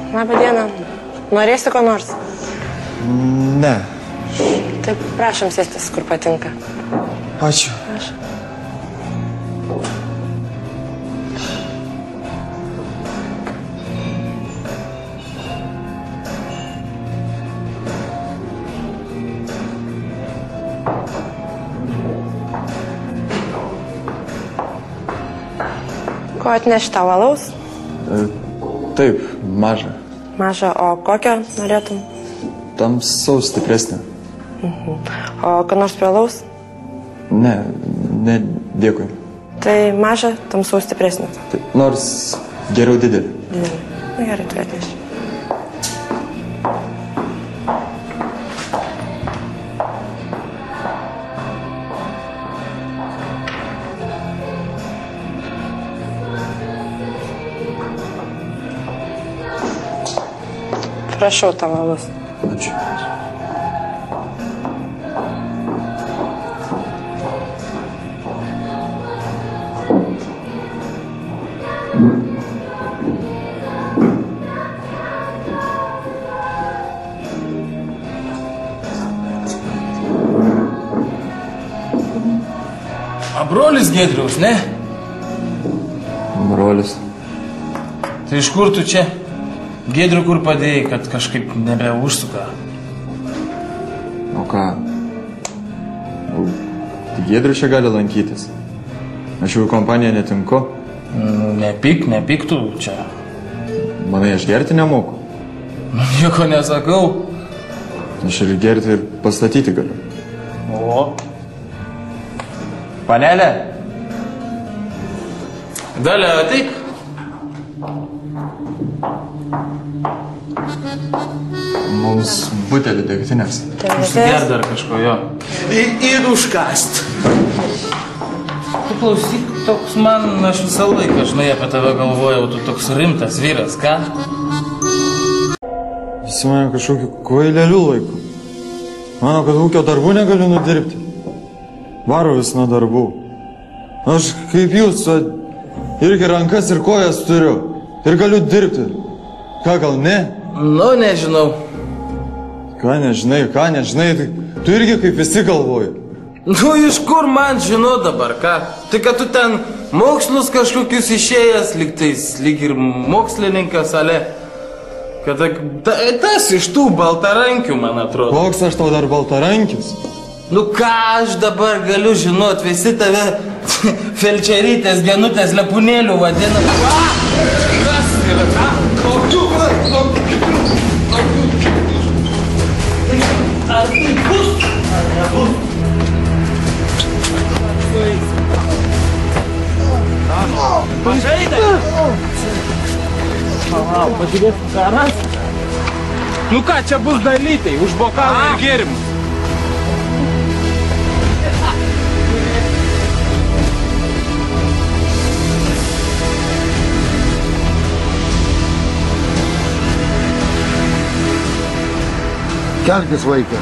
Labą dieną. Norėsi ko nors? Ne. Taip, prašom sėstis, kur patinka. Ačiū. Prašom. Ko atnešti tau alaus? Taip, mažą. Mažą, o kokią norėtum? Tamsaus stipresnė. O ką nors prie alaus? Ne, dėkui. Tai mažą, tamsaus stipresnį. Taip, nors geriau didelį. Didelį. Na gerai, tu atneši. Prašau tavo alus. Ačiū. A brolis Giedriaus, ne? Brolis. Tai iš kur tu čia? Giedrių kur padėjai, kad kažkaip nebeužsuka? O ką? Tai Giedrius čia gali lankytis. Aš jau į kompaniją netinku. Nepyk tu čia. Manai, aš gerti nemoku. Nieko nesakau. Aš ir gerti ir pastatyti galiu. O. Panelė. Dalia, ateik. Mums butelį degtinės. Užsiger dar kažko, jo. Ir užkast. Tu klausyk, toks man, aš visą laiką, žinai, apie tave galvojau, tu toks rimtas vyras, ką? Visi mane kažkokiu kvaileliu laiku. Mano, kad ūkio darbų negaliu nudirbti. Varo vis nuo darbų. Aš kaip jūs, irgi rankas ir kojas turiu. Ir galiu dirbti. Ką, gal ne? Nu, nežinau. Ką nežinai, tu irgi kaip visi galvoji. Nu, iš kur man žinau dabar, ką? Tai kad tu ten mokslus kažkokius išėjęs, lyg ir mokslininkas, ale... Kad tas iš tų baltarankių, man atrodo. Koks aš tau dar baltarankis? Nu, ką aš dabar galiu žinot, visi tave felčerytės, genutės, lepūnėlių vadina. Kas yra, ką? Ar tai bus? Ar nebus? Pažaidai? Palauk, pažiūrėk, karas. Nu ką, čia bus dalytai, už bokalą ir gėrimus. Kelkis, vaikai.